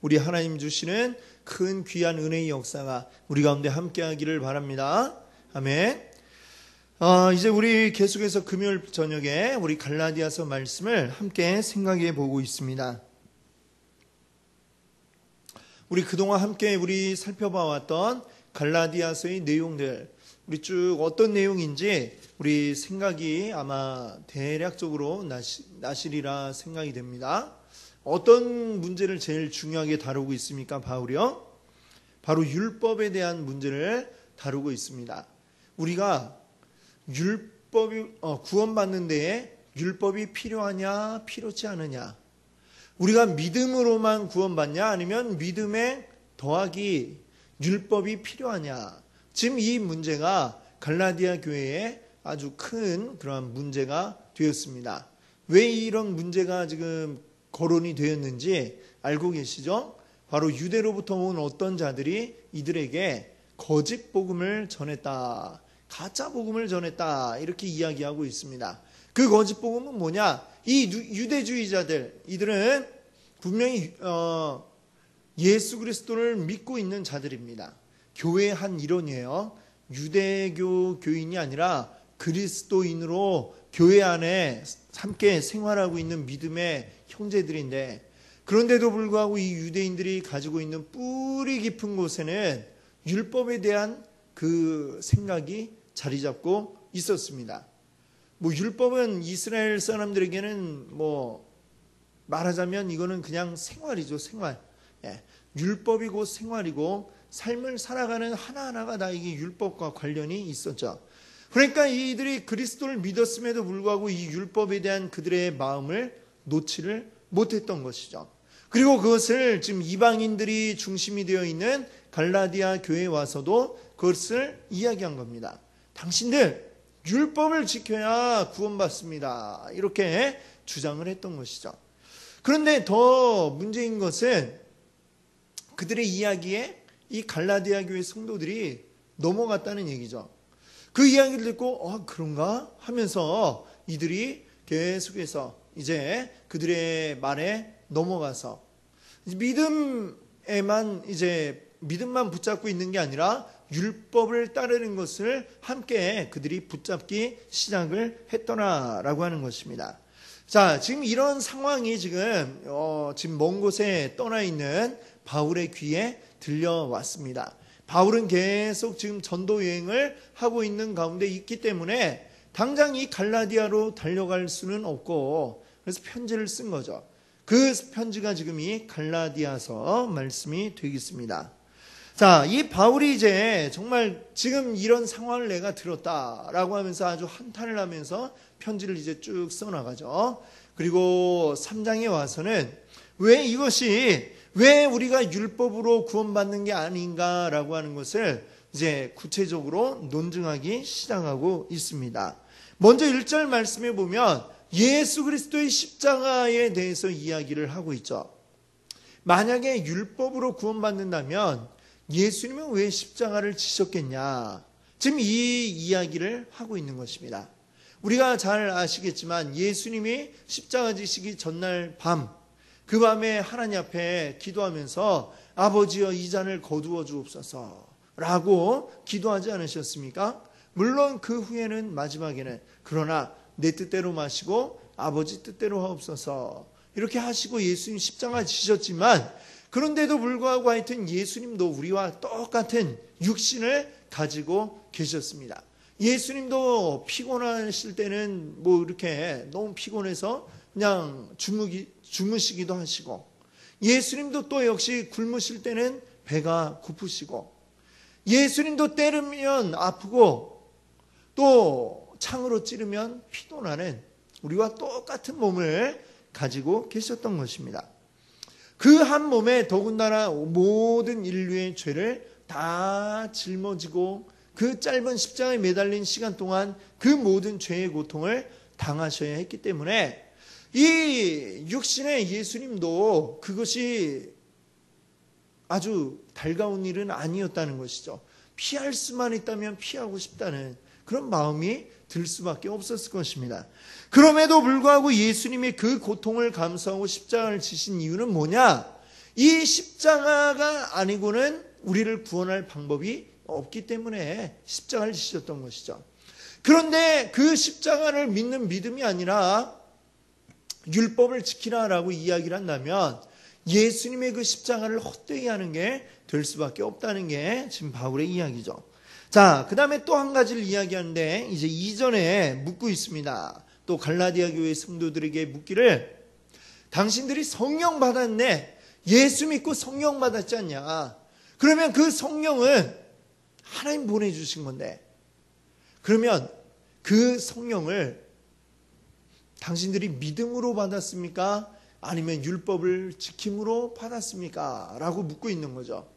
우리 하나님 주시는 큰 귀한 은혜의 역사가 우리 가운데 함께하기를 바랍니다. 아멘. 이제 우리 계속해서 금요일 저녁에 우리 갈라디아서 말씀을 함께 생각해 보고 있습니다. 우리 그동안 함께 우리 살펴봐왔던 갈라디아서의 내용들, 우리 쭉 어떤 내용인지 우리 생각이 아마 대략적으로 나시리라 생각이 됩니다. 어떤 문제를 제일 중요하게 다루고 있습니까? 바울이요? 바로 율법에 대한 문제를 다루고 있습니다. 우리가 구원받는 데에 율법이 필요하냐, 필요치 않으냐? 우리가 믿음으로만 구원받냐, 아니면 믿음에 더하기 율법이 필요하냐? 지금 이 문제가 갈라디아 교회에 아주 큰 그러한 문제가 되었습니다. 왜 이런 문제가 지금 거론이 되었는지 알고 계시죠? 바로 유대로부터 온 어떤 자들이 이들에게 거짓 복음을 전했다, 가짜 복음을 전했다, 이렇게 이야기하고 있습니다. 그 거짓 복음은 뭐냐? 이 유대주의자들, 이들은 분명히 예수 그리스도를 믿고 있는 자들입니다. 교회의 한 일원이에요. 유대교 교인이 아니라 그리스도인으로 교회 안에 함께 생활하고 있는 믿음의 형제들인데, 그런데도 불구하고 이 유대인들이 가지고 있는 뿌리 깊은 곳에는 율법에 대한 그 생각이 자리 잡고 있었습니다. 율법은 이스라엘 사람들에게는 말하자면 이거는 그냥 생활이죠, 생활. 율법이 곧 생활이고 삶을 살아가는 하나하나가 다 이게 율법과 관련이 있었죠. 그러니까 이들이 그리스도를 믿었음에도 불구하고 이 율법에 대한 그들의 마음을 놓지를 못했던 것이죠. 그리고 그것을 지금 이방인들이 중심이 되어 있는 갈라디아 교회에 와서도 그것을 이야기한 겁니다. 당신들 율법을 지켜야 구원받습니다, 이렇게 주장을 했던 것이죠. 그런데 더 문제인 것은 그들의 이야기에 이 갈라디아 교회 성도들이 넘어갔다는 얘기죠. 그 이야기를 듣고 그런가 하면서 이들이 계속해서 이제 그들의 말에 넘어가서 믿음만 붙잡고 있는 게 아니라 율법을 따르는 것을 함께 그들이 붙잡기 시작을 했더라라고 하는 것입니다. 자, 지금 이런 상황이 지금 먼 곳에 떠나 있는 바울의 귀에 들려왔습니다. 바울은 계속 지금 전도 여행을 하고 있는 가운데 있기 때문에 당장 이 갈라디아로 달려갈 수는 없고, 그래서 편지를 쓴 거죠. 그 편지가 지금 이 갈라디아서 말씀이 되겠습니다. 자, 이 바울이 이제 정말 지금 이런 상황을 내가 들었다라고 하면서 아주 한탄을 하면서 편지를 이제 쭉 써나가죠. 그리고 3장에 와서는 왜 우리가 율법으로 구원받는 게 아닌가라고 하는 것을 이제 구체적으로 논증하기 시작하고 있습니다. 먼저 1절 말씀에 보면 예수 그리스도의 십자가에 대해서 이야기를 하고 있죠. 만약에 율법으로 구원받는다면 예수님은 왜 십자가를 지셨겠냐? 지금 이 이야기를 하고 있는 것입니다. 우리가 잘 아시겠지만 예수님이 십자가 지시기 전날 그 밤에 하나님 앞에 기도하면서 아버지여 이 잔을 거두어 주옵소서 라고 기도하지 않으셨습니까? 물론 그 후에는 마지막에는 그러나 내 뜻대로 마시고 아버지 뜻대로 하옵소서 이렇게 하시고 예수님 십자가 지셨지만, 그런데도 불구하고 하여튼 예수님도 우리와 똑같은 육신을 가지고 계셨습니다. 예수님도 피곤하실 때는 이렇게 너무 피곤해서 그냥 주무시기도 하시고, 예수님도 또 역시 굶으실 때는 배가 고프시고, 예수님도 때리면 아프고 또 창으로 찌르면 피도 나는 우리와 똑같은 몸을 가지고 계셨던 것입니다. 그 한 몸에 더군다나 모든 인류의 죄를 다 짊어지고 그 짧은 십자가에 매달린 시간 동안 그 모든 죄의 고통을 당하셔야 했기 때문에 이 육신의 예수님도 그것이 아주 달가운 일은 아니었다는 것이죠. 피할 수만 있다면 피하고 싶다는 그런 마음이 들 수밖에 없었을 것입니다. 그럼에도 불구하고 예수님이 그 고통을 감수하고 십자가를 지신 이유는 뭐냐? 이 십자가가 아니고는 우리를 구원할 방법이 없기 때문에 십자가를 지셨던 것이죠. 그런데 그 십자가를 믿는 믿음이 아니라 율법을 지키라라고 이야기를 한다면 예수님의 그 십자가를 헛되이 하는 게 될 수밖에 없다는 게 지금 바울의 이야기죠. 자, 그 다음에 또 한 가지를 이야기하는데 이제 이전에 묻고 있습니다. 또 갈라디아 교회 성도들에게 묻기를, 당신들이 성령 받았네, 예수 믿고 성령 받았지 않냐? 그러면 그 성령은 하나님 보내주신 건데, 그러면 그 성령을 당신들이 믿음으로 받았습니까? 아니면 율법을 지킴으로 받았습니까? 라고 묻고 있는 거죠.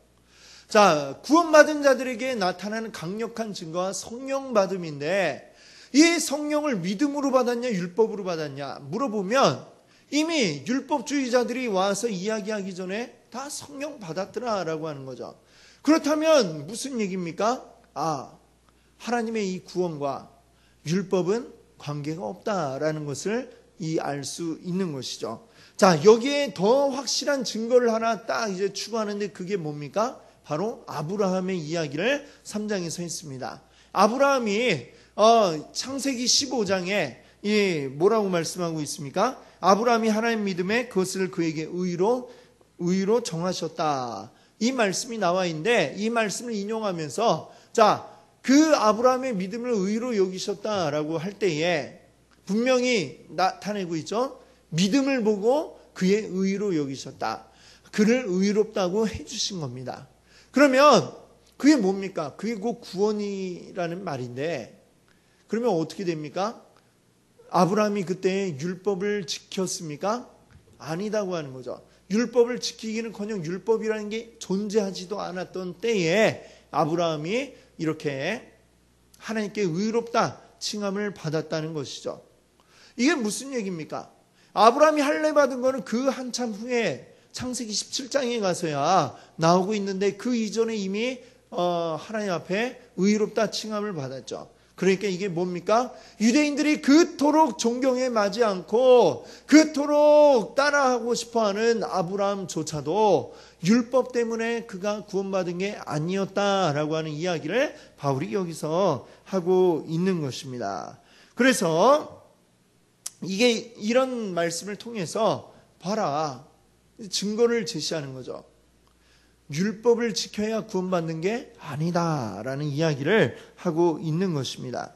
자, 구원받은 자들에게 나타나는 강력한 증거가 성령 받음인데, 이 성령을 믿음으로 받았냐 율법으로 받았냐 물어보면 이미 율법주의자들이 와서 이야기하기 전에 다 성령 받았더라라고 하는 거죠. 그렇다면 무슨 얘기입니까? 하나님의 이 구원과 율법은 관계가 없다라는 것을 알 수 있는 것이죠. 자, 여기에 더 확실한 증거를 하나 딱 이제 추구하는데 그게 뭡니까? 바로 아브라함의 이야기를 3장에서 했습니다. 아브라함이 창세기 15장에 뭐라고 말씀하고 있습니까? 아브라함이 하나님 믿음에 그것을 그에게 의로 정하셨다. 이 말씀이 나와 있는데 이 말씀을 인용하면서 자, 그 아브라함의 믿음을 의로 여기셨다라고 할 때에 분명히 나타내고 있죠. 믿음을 보고 그의 의로 여기셨다. 그를 의롭다고 해주신 겁니다. 그러면 그게 뭡니까? 그게 곧 구원이라는 말인데, 그러면 어떻게 됩니까? 아브라함이 그때 율법을 지켰습니까? 아니다고 하는 거죠. 율법을 지키기는커녕 율법이라는 게 존재하지도 않았던 때에 아브라함이 이렇게 하나님께 의롭다 칭함을 받았다는 것이죠. 이게 무슨 얘기입니까? 아브라함이 할례 받은 거는 그 한참 후에 창세기 17장에 가서야 나오고 있는데 그 이전에 이미 하나님 앞에 의롭다 칭함을 받았죠. 그러니까 이게 뭡니까? 유대인들이 그토록 존경에 맞지 않고 그토록 따라하고 싶어하는 아브라함조차도 율법 때문에 그가 구원받은 게 아니었다라고 하는 이야기를 바울이 여기서 하고 있는 것입니다. 그래서 이게 이런 말씀을 통해서 봐라, 증거를 제시하는 거죠. 율법을 지켜야 구원받는 게 아니다라는 이야기를 하고 있는 것입니다.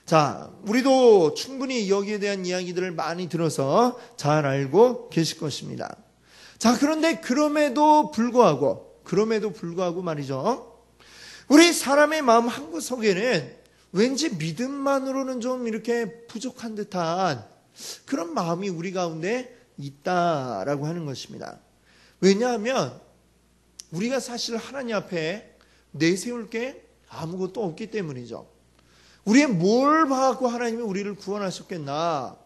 자, 우리도 충분히 여기에 대한 이야기들을 많이 들어서 잘 알고 계실 것입니다. 자, 그런데 그럼에도 불구하고 말이죠. 우리 사람의 마음 한구석에는 왠지 믿음만으로는 좀 이렇게 부족한 듯한 그런 마음이 우리 가운데 있다라고 하는 것입니다. 왜냐하면 우리가 사실 하나님 앞에 내세울 게 아무것도 없기 때문이죠. 우리의 뭘 봐갖고 하나님이 우리를 구원하셨겠나?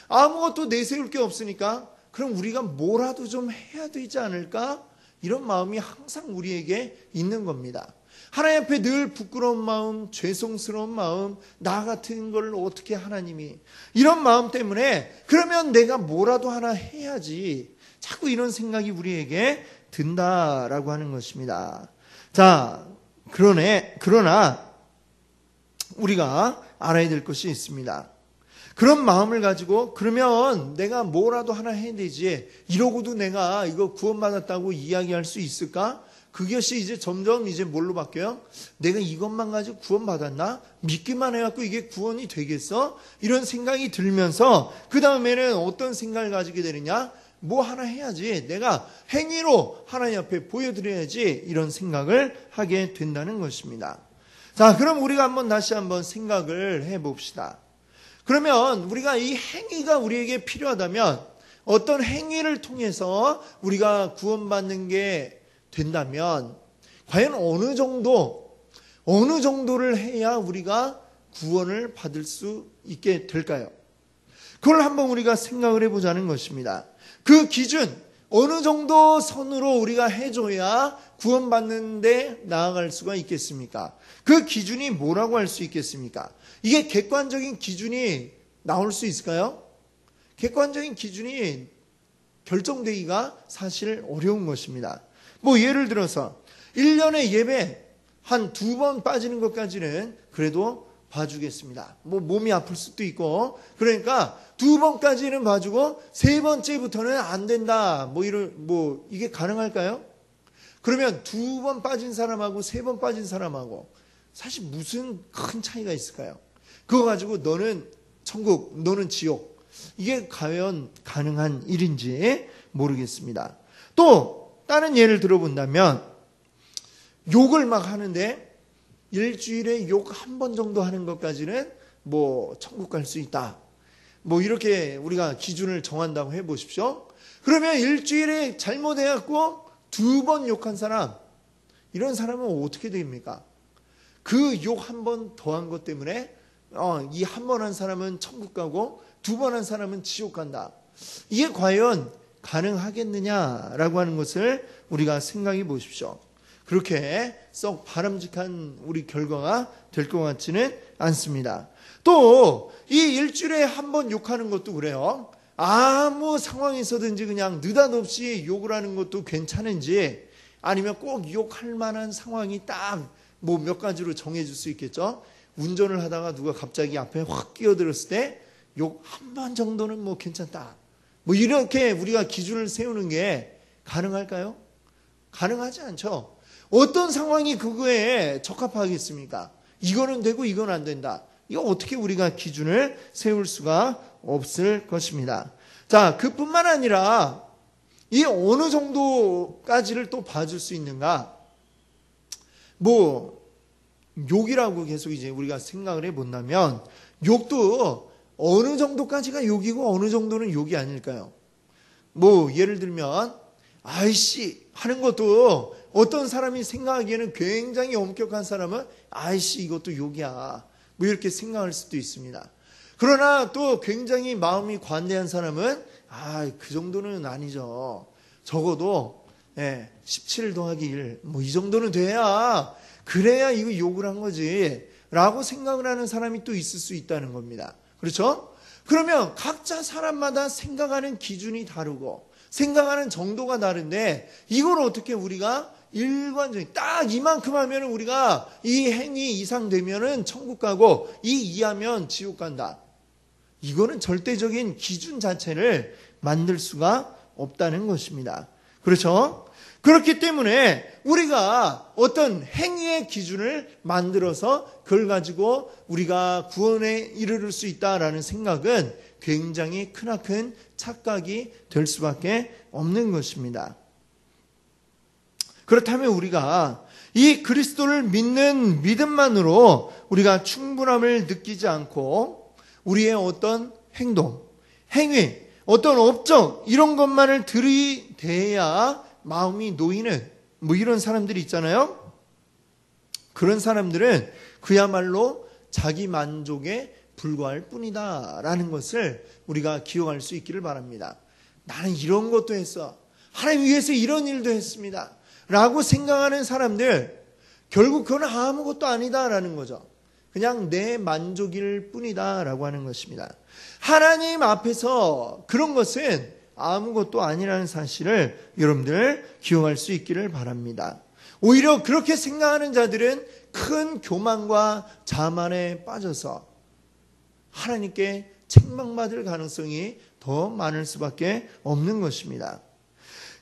아무것도 내세울 게 없으니까 그럼 우리가 뭐라도 좀 해야 되지 않을까? 이런 마음이 항상 우리에게 있는 겁니다. 하나님 앞에 늘 부끄러운 마음, 죄송스러운 마음, 나 같은 걸 어떻게 하나님이, 이런 마음 때문에 그러면 내가 뭐라도 하나 해야지, 자꾸 이런 생각이 우리에게 든다라고 하는 것입니다. 자, 그러나 우리가 알아야 될 것이 있습니다. 그런 마음을 가지고 그러면 내가 뭐라도 하나 해야 되지, 이러고도 내가 이거 구원받았다고 이야기할 수 있을까? 그것이 이제 점점 이제 뭘로 바뀌어요? 내가 이것만 가지고 구원받았나? 믿기만 해갖고 이게 구원이 되겠어? 이런 생각이 들면서 그 다음에는 어떤 생각을 가지게 되느냐? 뭐 하나 해야지, 내가 행위로 하나님 앞에 보여드려야지, 이런 생각을 하게 된다는 것입니다. 자, 그럼 우리가 다시 한번 생각을 해봅시다. 그러면 우리가 이 행위가 우리에게 필요하다면 어떤 행위를 통해서 우리가 구원받는 게 된다면 과연 어느 정도를 해야 우리가 구원을 받을 수 있게 될까요? 그걸 한번 우리가 생각을 해보자는 것입니다. 그 기준, 어느 정도 선으로 우리가 해줘야 구원받는 데 나아갈 수가 있겠습니까? 그 기준이 뭐라고 할 수 있겠습니까? 이게 객관적인 기준이 나올 수 있을까요? 객관적인 기준이 결정되기가 사실 어려운 것입니다. 뭐 예를 들어서 1년에 예배 한 2번 빠지는 것까지는 그래도 봐주겠습니다. 뭐 몸이 아플 수도 있고, 그러니까 2번까지는 봐주고 3번째부터는 안 된다. 뭐 이게 가능할까요? 그러면 2번 빠진 사람하고 3번 빠진 사람하고 사실 무슨 큰 차이가 있을까요? 그거 가지고 너는 천국, 너는 지옥. 이게 과연 가능한 일인지 모르겠습니다. 또 다른 예를 들어본다면 욕을 막 하는데 일주일에 욕 1번 정도 하는 것까지는 뭐 천국 갈 수 있다. 뭐 이렇게 우리가 기준을 정한다고 해보십시오. 그러면 일주일에 잘못해갖고 2번 욕한 사람, 이런 사람은 어떻게 됩니까? 그 욕 1번 더한 것 때문에 이 1번 한 사람은 천국 가고 2번 한 사람은 지옥 간다. 이게 과연 가능하겠느냐라고 하는 것을 우리가 생각해 보십시오. 그렇게 썩 바람직한 우리 결과가 될 것 같지는 않습니다. 또 이 일주일에 1번 욕하는 것도 그래요. 아무 상황에서든지 그냥 느닷없이 욕을 하는 것도 괜찮은지, 아니면 꼭 욕할 만한 상황이 딱 뭐 몇 가지로 정해줄 수 있겠죠. 운전을 하다가 누가 갑자기 앞에 확 끼어들었을 때 욕 1번 정도는 뭐 괜찮다. 뭐 이렇게 우리가 기준을 세우는 게 가능할까요? 가능하지 않죠. 어떤 상황이 그거에 적합하겠습니까? 이거는 되고 이건 안 된다. 이거 어떻게 우리가 기준을 세울 수가 없을 것입니다. 자, 그뿐만 아니라 이 어느 정도까지를 또 봐줄 수 있는가? 뭐 욕이라고 계속 이제 우리가 생각을 해본다면 욕도 어느 정도까지가 욕이고 어느 정도는 욕이 아닐까요? 뭐 예를 들면 아이씨 하는 것도 어떤 사람이 생각하기에는 굉장히 엄격한 사람은 아이씨 이것도 욕이야 뭐 이렇게 생각할 수도 있습니다. 그러나 또 굉장히 마음이 관대한 사람은 그 정도는 아니죠. 적어도 17 더하기 1 뭐 이 정도는 돼야, 그래야 이거 욕을 한 거지 라고 생각을 하는 사람이 또 있을 수 있다는 겁니다. 그렇죠? 그러면 각자 사람마다 생각하는 기준이 다르고 생각하는 정도가 다른데, 이걸 어떻게 우리가 일관적인 딱 이만큼 하면 우리가 이 행위 이상 되면은 천국 가고 이 이하면 지옥 간다. 이거는 절대적인 기준 자체를 만들 수가 없다는 것입니다. 그렇죠? 그렇기 때문에 우리가 어떤 행위의 기준을 만들어서 그걸 가지고 우리가 구원에 이르를 수 있다라는 생각은 굉장히 크나큰 착각이 될 수밖에 없는 것입니다. 그렇다면 우리가 이 그리스도를 믿는 믿음만으로 우리가 충분함을 느끼지 않고 우리의 어떤 행동, 행위, 어떤 업적 이런 것만을 들이대야 마음이 놓이는 뭐 이런 사람들이 있잖아요. 그런 사람들은 그야말로 자기 만족에 불과할 뿐이다라는 것을 우리가 기억할 수 있기를 바랍니다. 나는 이런 것도 했어. 하나님 위해서 이런 일도 했습니다. 라고 생각하는 사람들, 결국 그건 아무것도 아니다라는 거죠. 그냥 내 만족일 뿐이다라고 하는 것입니다. 하나님 앞에서 그런 것은 아무것도 아니라는 사실을 여러분들 기억할 수 있기를 바랍니다. 오히려 그렇게 생각하는 자들은 큰 교만과 자만에 빠져서 하나님께 책망받을 가능성이 더 많을 수밖에 없는 것입니다.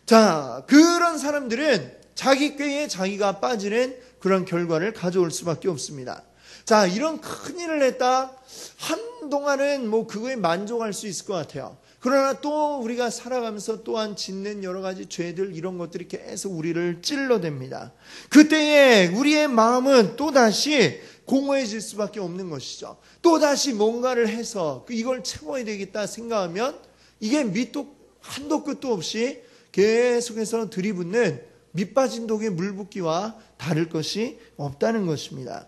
자, 그런 사람들은 자기 꾀에 자기가 빠지는 그런 결과를 가져올 수밖에 없습니다. 자, 이런 큰 일을 했다. 한동안은 뭐 그거에 만족할 수 있을 것 같아요. 그러나 또 우리가 살아가면서 또한 짓는 여러 가지 죄들, 이런 것들이 계속 우리를 찔러댑니다. 그때에 우리의 마음은 또다시 공허해질 수밖에 없는 것이죠. 또다시 뭔가를 해서 이걸 채워야 되겠다 생각하면 이게 밑도 한도 끝도 없이 계속해서 들이붓는 밑빠진 독에 물 붓기와 다를 것이 없다는 것입니다.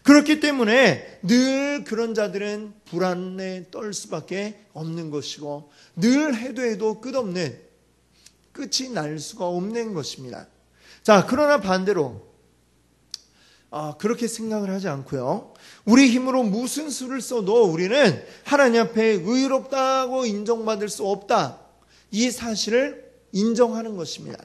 그렇기 때문에 늘 그런 자들은 불안에 떨 수밖에 없는 것이고, 늘 해도 끝없는, 끝이 날 수가 없는 것입니다. 자, 그러나 반대로 그렇게 생각을 하지 않고요, 우리 힘으로 무슨 수를 써도 우리는 하나님 앞에 의롭다고 인정받을 수 없다, 이 사실을 인정하는 것입니다.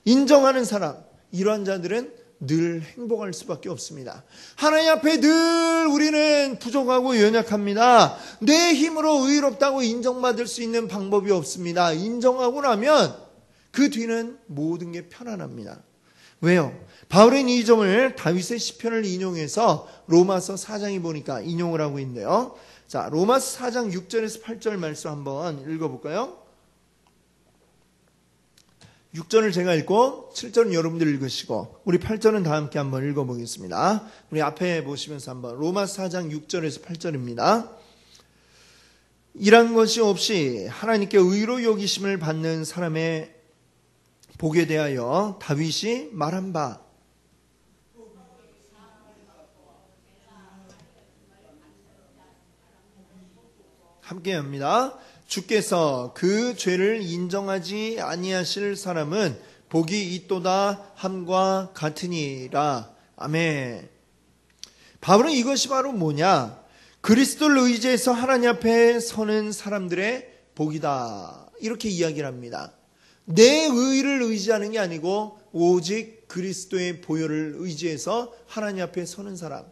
인정하는 사람, 이러한 자들은 늘 행복할 수밖에 없습니다. 하나님 앞에 늘 우리는 부족하고 연약합니다. 내 힘으로 의롭다고 인정받을 수 있는 방법이 없습니다. 인정하고 나면 그 뒤는 모든 게 편안합니다. 왜요? 바울은 이 점을 다윗의 시편을 인용해서 로마서 4장에 보니까 인용을 하고 있는데요. 자, 로마서 4장 6절에서 8절 말씀 한번 읽어볼까요? 6절을 제가 읽고 7절은 여러분들 읽으시고 우리 8절은 다 함께 한번 읽어보겠습니다. 우리 앞에 보시면서 한번 로마서 4장 6절에서 8절입니다. 이란 것이 없이 하나님께 의로 여기심을 받는 사람의 복에 대하여 다윗이 말한 바 함께 합니다. 주께서 그 죄를 인정하지 아니하실 사람은 복이 있도다 함과 같으니라. 아멘. 바울은 이것이 바로 뭐냐? 그리스도를 의지해서 하나님 앞에 서는 사람들의 복이다. 이렇게 이야기를 합니다. 내 의를 의지하는 게 아니고 오직 그리스도의 보혈을 의지해서 하나님 앞에 서는 사람.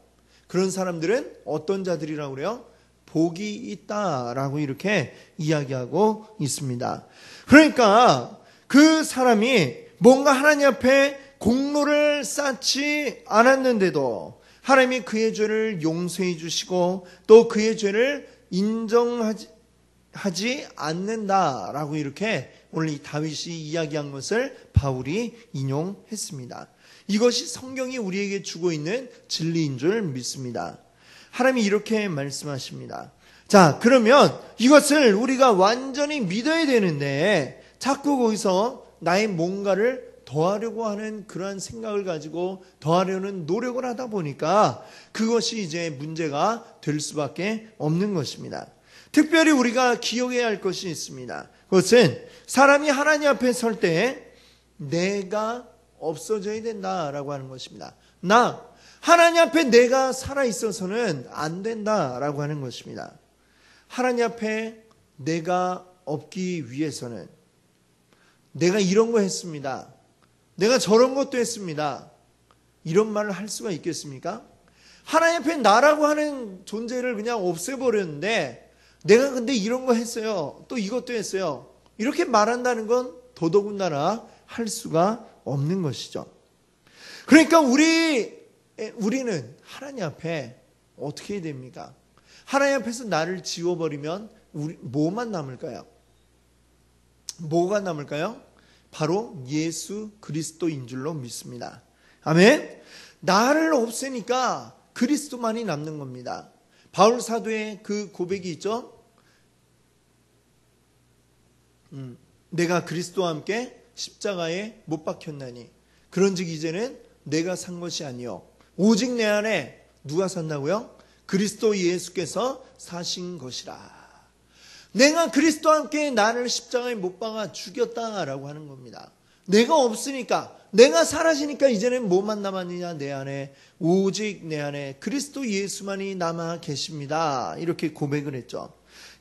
그런 사람들은 어떤 자들이라고 그래요? 복이 있다라고 이렇게 이야기하고 있습니다. 그러니까 그 사람이 뭔가 하나님 앞에 공로를 쌓지 않았는데도 하나님이 그의 죄를 용서해 주시고 또 그의 죄를 인정하지 않는다라고 이렇게 오늘 이 다윗이 이야기한 것을 바울이 인용했습니다. 이것이 성경이 우리에게 주고 있는 진리인 줄 믿습니다. 하나님이 이렇게 말씀하십니다. 자, 그러면 이것을 우리가 완전히 믿어야 되는데 자꾸 거기서 나의 뭔가를 더하려고 하는 그러한 생각을 가지고 더하려는 노력을 하다 보니까 그것이 이제 문제가 될 수밖에 없는 것입니다. 특별히 우리가 기억해야 할 것이 있습니다. 그것은 사람이 하나님 앞에 설 때 내가 없어져야 된다라고 하는 것입니다. 하나님 앞에 내가 살아있어서는 안 된다라고 하는 것입니다. 하나님 앞에 내가 없기 위해서는 내가 이런 거 했습니다. 내가 저런 것도 했습니다. 이런 말을 할 수가 있겠습니까? 하나님 앞에 나라고 하는 존재를 그냥 없애버렸는데 내가 근데 이런 거 했어요. 또 이것도 했어요. 이렇게 말한다는 건 더더군다나 할 수가 없는 것이죠. 그러니까 우리는 하나님 앞에 어떻게 해야 됩니까? 하나님 앞에서 나를 지워버리면 뭐만 남을까요? 뭐가 남을까요? 바로 예수 그리스도인 줄로 믿습니다. 아멘. 나를 없애니까 그리스도만이 남는 겁니다. 바울 사도의 그 고백이 있죠. 내가 그리스도와 함께 십자가에 못 박혔나니 그런즉 이제는 내가 산 것이 아니요 오직 내 안에 누가 샀나고요? 그리스도 예수께서 사신 것이라. 내가 그리스도와 함께 나를 십자가에 못 박아 죽였다라고 하는 겁니다. 내가 없으니까, 내가 사라지니까 이제는 뭐만 남았느냐? 내 안에, 오직 내 안에 그리스도 예수만이 남아 계십니다. 이렇게 고백을 했죠.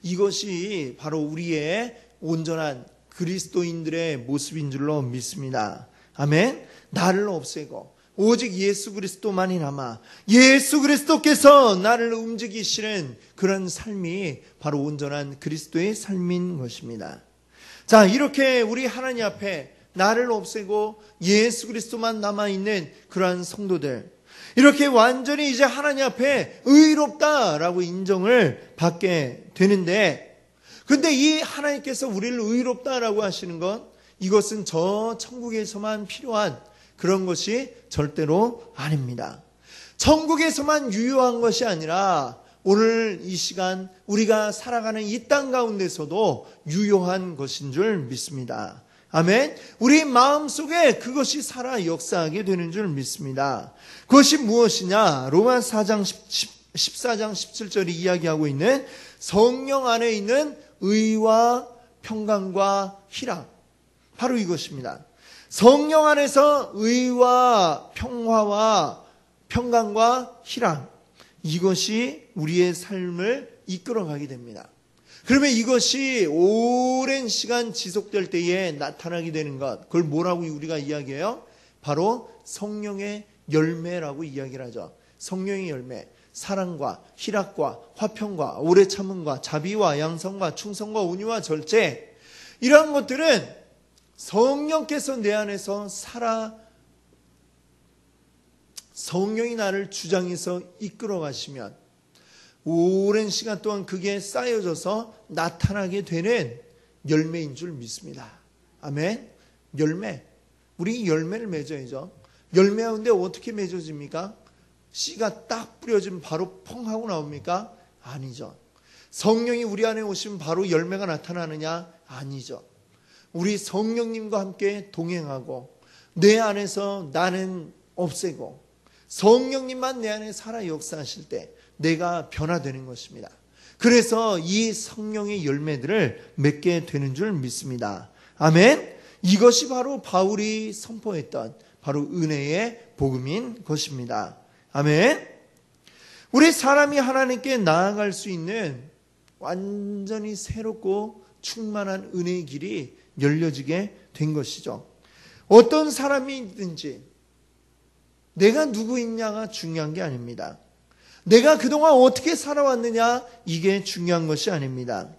이것이 바로 우리의 온전한 그리스도인들의 모습인 줄로 믿습니다. 아멘. 나를 없애고 오직 예수 그리스도만이 남아 예수 그리스도께서 나를 움직이시는 그런 삶이 바로 온전한 그리스도의 삶인 것입니다. 자, 이렇게 우리 하나님 앞에 나를 없애고 예수 그리스도만 남아있는 그러한 성도들, 이렇게 완전히 이제 하나님 앞에 의롭다라고 인정을 받게 되는데, 근데 이 하나님께서 우리를 의롭다라고 하시는 것, 이것은 저 천국에서만 필요한 그런 것이 절대로 아닙니다. 천국에서만 유효한 것이 아니라 오늘 이 시간 우리가 살아가는 이 땅 가운데서도 유효한 것인 줄 믿습니다. 아멘. 우리 마음속에 그것이 살아 역사하게 되는 줄 믿습니다. 그것이 무엇이냐? 로마 4장 14장 17절이 이야기하고 있는 성령 안에 있는 의와 평강과 희락, 바로 이것입니다. 성령 안에서 의와 평화와 평강과 희락, 이것이 우리의 삶을 이끌어가게 됩니다. 그러면 이것이 오랜 시간 지속될 때에 나타나게 되는 것, 그걸 뭐라고 우리가 이야기해요? 바로 성령의 열매라고 이야기를 하죠. 성령의 열매, 사랑과 희락과 화평과 오래 참음과 자비와 양성과 충성과 온유와 절제, 이러한 것들은 성령께서 내 안에서 성령이 나를 주장해서 이끌어 가시면 오랜 시간 동안 그게 쌓여져서 나타나게 되는 열매인 줄 믿습니다. 아멘. 열매. 우리 열매를 맺어야죠. 열매하는데 어떻게 맺어집니까? 씨가 딱 뿌려지면 바로 펑 하고 나옵니까? 아니죠. 성령이 우리 안에 오시면 바로 열매가 나타나느냐? 아니죠. 우리 성령님과 함께 동행하고 내 안에서 나는 없애고 성령님만 내 안에 살아 역사하실 때 내가 변화되는 것입니다. 그래서 이 성령의 열매들을 맺게 되는 줄 믿습니다. 아멘. 이것이 바로 바울이 선포했던 바로 은혜의 복음인 것입니다. 아멘. 우리 사람이 하나님께 나아갈 수 있는 완전히 새롭고 충만한 은혜의 길이 열려지게 된 것이죠. 어떤 사람이든지 내가 누구이냐가 중요한 게 아닙니다. 내가 그동안 어떻게 살아왔느냐, 이게 중요한 것이 아닙니다.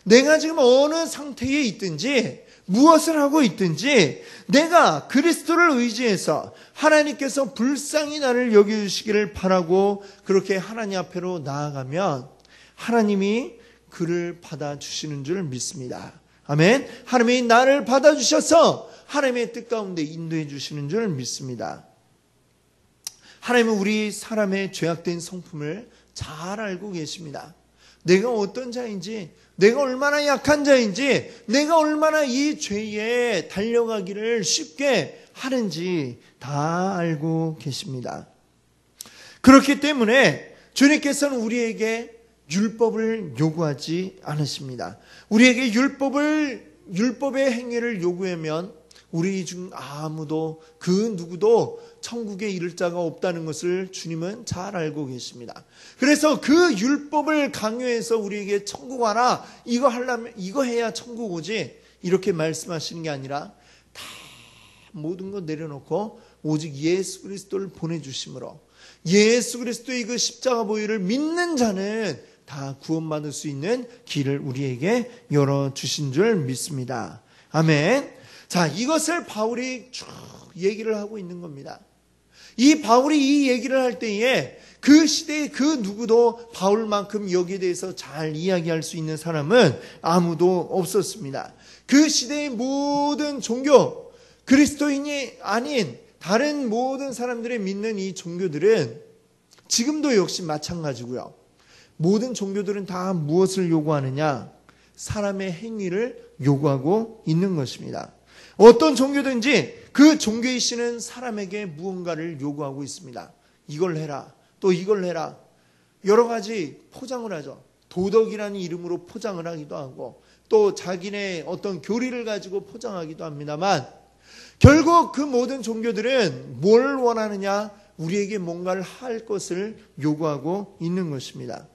내가 지금 어느 상태에 있든지 무엇을 하고 있든지 내가 그리스도를 의지해서 하나님께서 불쌍히 나를 여겨주시기를 바라고 그렇게 하나님 앞으로 나아가면 하나님이 그를 받아주시는 줄 믿습니다. 아멘. 하나님이 나를 받아주셔서 하나님의 뜻 가운데 인도해 주시는 줄 믿습니다. 하나님은 우리 사람의 죄악된 성품을 잘 알고 계십니다. 내가 어떤 자인지, 내가 얼마나 약한 자인지, 내가 얼마나 이 죄에 달려가기를 쉽게 하는지 다 알고 계십니다. 그렇기 때문에 주님께서는 우리에게 율법을 요구하지 않으십니다. 우리에게 율법의 행위를 요구하면 우리 중 아무도 그 누구도 천국에 이를 자가 없다는 것을 주님은 잘 알고 계십니다. 그래서 그 율법을 강요해서 우리에게 천국 와라, 이거 하려면 이거 해야 천국 오지, 이렇게 말씀하시는 게 아니라 다 모든 거 내려놓고 오직 예수 그리스도를 보내주심으로 예수 그리스도의 그 십자가 보혈을 믿는 자는 다 구원받을 수 있는 길을 우리에게 열어주신 줄 믿습니다. 아멘. 자, 이것을 바울이 쭉 얘기를 하고 있는 겁니다. 이 바울이 이 얘기를 할 때에 그 시대에 그 누구도 바울만큼 여기에 대해서 잘 이야기할 수 있는 사람은 아무도 없었습니다. 그 시대의 모든 종교, 그리스도인이 아닌 다른 모든 사람들의 믿는 이 종교들은 지금도 역시 마찬가지고요. 모든 종교들은 다 무엇을 요구하느냐? 사람의 행위를 요구하고 있는 것입니다. 어떤 종교든지 그 종교의 신은 사람에게 무언가를 요구하고 있습니다. 이걸 해라, 또 이걸 해라. 여러 가지 포장을 하죠. 도덕이라는 이름으로 포장을 하기도 하고 또 자기네 어떤 교리를 가지고 포장하기도 합니다만 결국 그 모든 종교들은 뭘 원하느냐? 우리에게 뭔가를 할 것을 요구하고 있는 것입니다.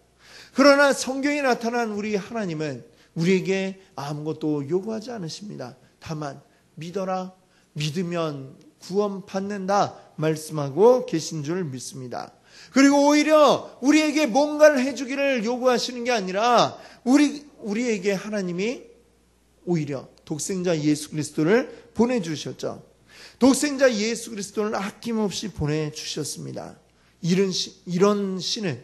그러나 성경에 나타난 우리 하나님은 우리에게 아무것도 요구하지 않으십니다. 다만 믿어라, 믿으면 구원받는다 말씀하고 계신 줄 믿습니다. 그리고 오히려 우리에게 뭔가를 해주기를 요구하시는 게 아니라 우리에게 하나님이 오히려 독생자 예수 그리스도를 보내주셨죠. 독생자 예수 그리스도를 아낌없이 보내주셨습니다. 이런 신은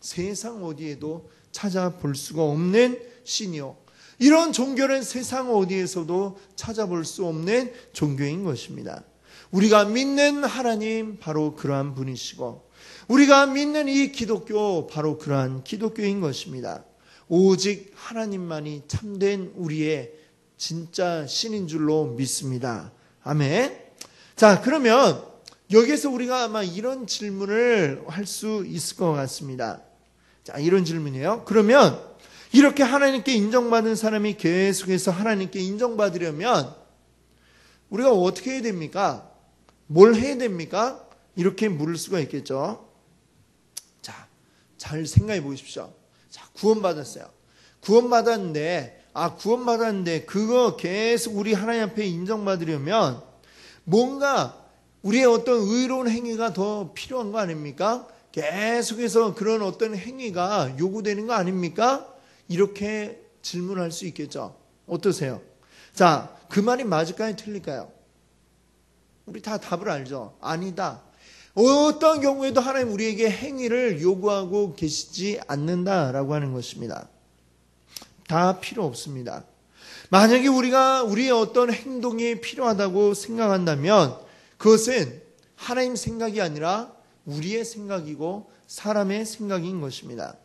세상 어디에도 찾아볼 수가 없는 신이요, 이런 종교는 세상 어디에서도 찾아볼 수 없는 종교인 것입니다. 우리가 믿는 하나님 바로 그러한 분이시고 우리가 믿는 이 기독교 바로 그러한 기독교인 것입니다. 오직 하나님만이 참된 우리의 진짜 신인 줄로 믿습니다. 아멘. 자, 그러면 여기서 우리가 아마 이런 질문을 할 수 있을 것 같습니다. 자, 이런 질문이에요. 그러면 이렇게 하나님께 인정받은 사람이 계속해서 하나님께 인정받으려면 우리가 어떻게 해야 됩니까? 뭘 해야 됩니까? 이렇게 물을 수가 있겠죠. 자, 잘 생각해 보십시오. 자, 구원받았어요. 구원받았는데 그거 계속 우리 하나님 앞에 인정받으려면 뭔가 우리의 어떤 의로운 행위가 더 필요한 거 아닙니까? 계속해서 그런 어떤 행위가 요구되는 거 아닙니까? 이렇게 질문할 수 있겠죠. 어떠세요? 자, 그 말이 맞을까요? 틀릴까요? 우리 다 답을 알죠. 아니다. 어떤 경우에도 하나님 우리에게 행위를 요구하고 계시지 않는다라고 하는 것입니다. 다 필요 없습니다. 만약에 우리가 우리의 어떤 행동이 필요하다고 생각한다면 그것은 하나님 생각이 아니라 우리의 생각이고 사람의 생각인 것입니다.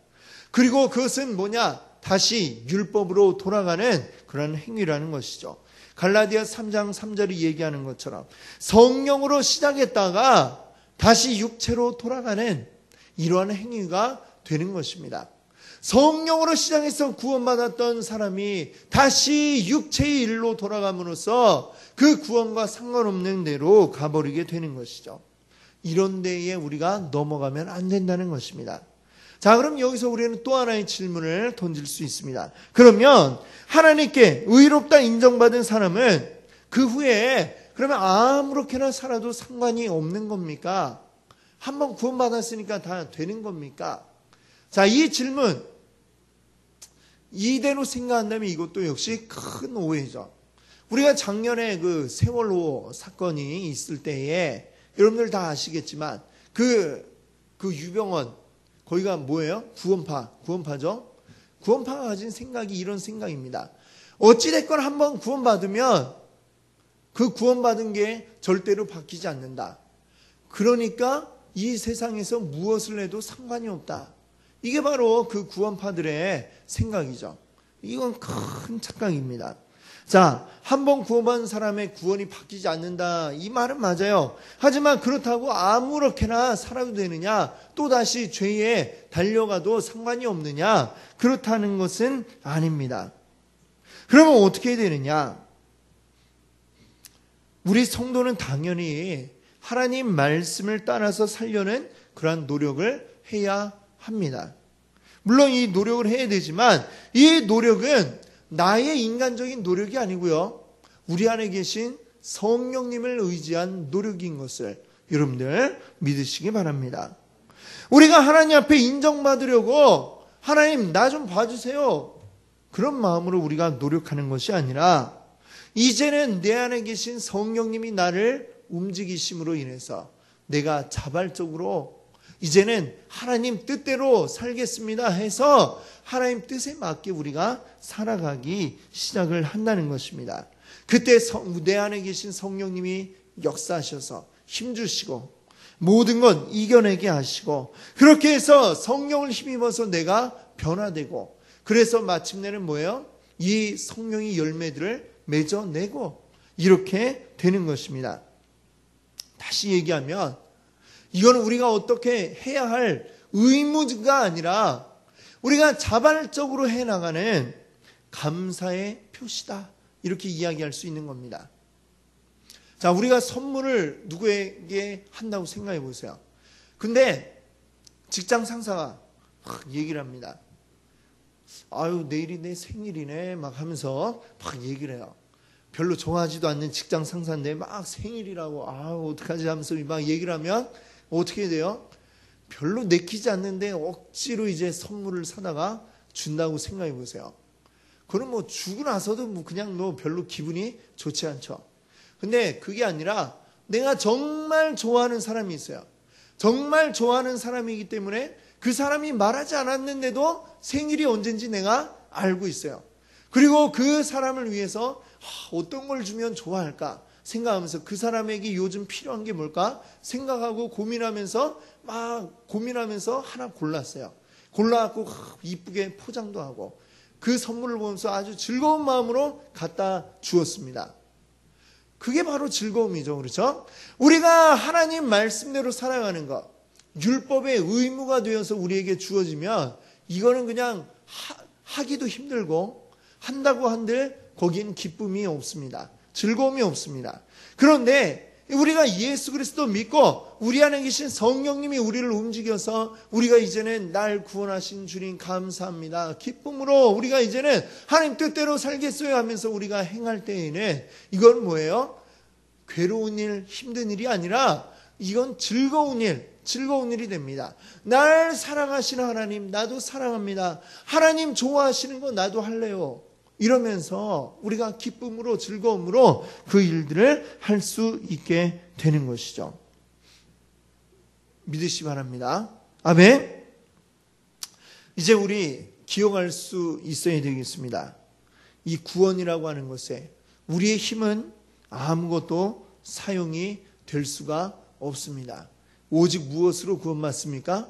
그리고 그것은 뭐냐? 다시 율법으로 돌아가는 그런 행위라는 것이죠. 갈라디아 3장 3절이 얘기하는 것처럼 성령으로 시작했다가 다시 육체로 돌아가는 이러한 행위가 되는 것입니다. 성령으로 시작해서 구원받았던 사람이 다시 육체의 일로 돌아감으로써 그 구원과 상관없는 데로 가버리게 되는 것이죠. 이런 데에 우리가 넘어가면 안 된다는 것입니다. 자, 그럼 여기서 우리는 또 하나의 질문을 던질 수 있습니다. 그러면 하나님께 의롭다 인정받은 사람은 그 후에 그러면 아무렇게나 살아도 상관이 없는 겁니까? 한번 구원받았으니까 다 되는 겁니까? 자, 이 질문 이대로 생각한다면 이것도 역시 큰 오해죠. 우리가 작년에 그 세월호 사건이 있을 때에 여러분들 다 아시겠지만 그 유병원 거기가 뭐예요? 구원파죠? 구원파가 가진 생각이 이런 생각입니다. 어찌됐건 한번 구원받으면 그 구원받은 게 절대로 바뀌지 않는다. 그러니까 이 세상에서 무엇을 해도 상관이 없다. 이게 바로 그 구원파들의 생각이죠. 이건 큰 착각입니다. 자, 한번 구원받은 사람의 구원이 바뀌지 않는다. 이 말은 맞아요. 하지만 그렇다고 아무렇게나 살아도 되느냐? 또다시 죄에 달려가도 상관이 없느냐? 그렇다는 것은 아닙니다. 그러면 어떻게 해야 되느냐? 우리 성도는 당연히 하나님 말씀을 따라서 살려는 그러한 노력을 해야 합니다. 물론 이 노력을 해야 되지만 이 노력은 나의 인간적인 노력이 아니고요. 우리 안에 계신 성령님을 의지한 노력인 것을 여러분들 믿으시기 바랍니다. 우리가 하나님 앞에 인정받으려고 하나님 나 좀 봐주세요. 그런 마음으로 우리가 노력하는 것이 아니라 이제는 내 안에 계신 성령님이 나를 움직이심으로 인해서 내가 자발적으로 이제는 하나님 뜻대로 살겠습니다 해서 하나님 뜻에 맞게 우리가 살아가기 시작을 한다는 것입니다. 그때 내 안에 계신 성령님이 역사하셔서 힘주시고 모든 건 이겨내게 하시고 그렇게 해서 성령을 힘입어서 내가 변화되고 그래서 마침내는 뭐예요? 이 성령의 열매들을 맺어내고 이렇게 되는 것입니다. 다시 얘기하면 이건 우리가 어떻게 해야 할 의무가 아니라 우리가 자발적으로 해나가는 감사의 표시다. 이렇게 이야기할 수 있는 겁니다. 자, 우리가 선물을 누구에게 한다고 생각해 보세요. 근데 직장 상사가 막 얘기를 합니다. 아유, 내일이 내 생일이네 막 하면서 막 얘기를 해요. 별로 좋아하지도 않는 직장 상사인데 막 생일이라고 아우 어떡하지 하면서 막 얘기를 하면 어떻게 돼요? 별로 내키지 않는데 억지로 이제 선물을 사다가 준다고 생각해 보세요. 그럼 뭐 주고 나서도 뭐 그냥 뭐 별로 기분이 좋지 않죠. 근데 그게 아니라 내가 정말 좋아하는 사람이 있어요. 정말 좋아하는 사람이기 때문에 그 사람이 말하지 않았는데도 생일이 언젠지 내가 알고 있어요. 그리고 그 사람을 위해서 어떤 걸 주면 좋아할까 생각하면서 그 사람에게 요즘 필요한 게 뭘까 생각하고 고민하면서 하나 골랐어요. 골라갖고 이쁘게 포장도 하고 그 선물을 보면서 아주 즐거운 마음으로 갖다 주었습니다. 그게 바로 즐거움이죠. 그렇죠? 우리가 하나님 말씀대로 살아가는 것, 율법의 의무가 되어서 우리에게 주어지면 이거는 그냥 하기도 힘들고 한다고 한들 거기는 기쁨이 없습니다. 즐거움이 없습니다. 그런데 우리가 예수 그리스도 믿고 우리 안에 계신 성령님이 우리를 움직여서 우리가 이제는 날 구원하신 주님 감사합니다, 기쁨으로 우리가 이제는 하나님 뜻대로 살겠어요 하면서 우리가 행할 때에는 이건 뭐예요? 괴로운 일, 힘든 일이 아니라 이건 즐거운 일이 됩니다. 날 사랑하시는 하나님, 나도 사랑합니다. 하나님 좋아하시는 거 나도 할래요. 이러면서 우리가 기쁨으로 즐거움으로 그 일들을 할 수 있게 되는 것이죠. 믿으시 바랍니다. 아멘. 이제 우리 기억할 수 있어야 되겠습니다. 이 구원이라고 하는 것에 우리의 힘은 아무것도 사용이 될 수가 없습니다. 오직 무엇으로 구원받습니까?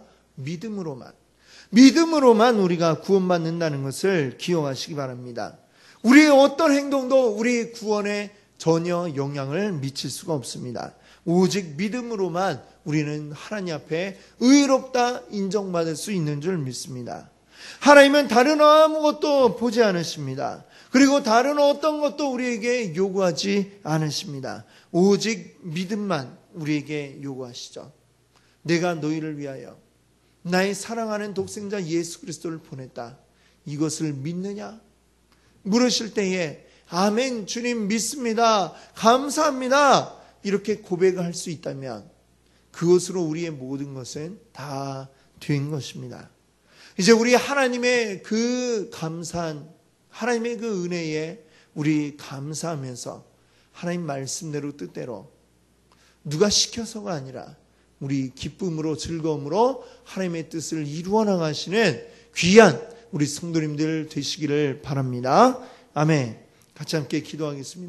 믿음으로만 우리가 구원받는다는 것을 기억하시기 바랍니다. 우리의 어떤 행동도 우리 구원에 전혀 영향을 미칠 수가 없습니다. 오직 믿음으로만 우리는 하나님 앞에 의롭다 인정받을 수 있는 줄 믿습니다. 하나님은 다른 아무것도 보지 않으십니다. 그리고 다른 어떤 것도 우리에게 요구하지 않으십니다. 오직 믿음만 우리에게 요구하시죠. 내가 너희를 위하여 나의 사랑하는 독생자 예수 그리스도를 보냈다. 이것을 믿느냐? 물으실 때에 아멘, 주님 믿습니다, 감사합니다, 이렇게 고백을 할 수 있다면 그것으로 우리의 모든 것은 다 된 것입니다. 이제 우리 하나님의 그 감사한 하나님의 그 은혜에 우리 감사하면서 하나님 말씀대로 뜻대로 누가 시켜서가 아니라 우리 기쁨으로 즐거움으로 하나님의 뜻을 이루어 나가시는 귀한 우리 성도님들 되시기를 바랍니다. 아멘. 같이 함께 기도하겠습니다.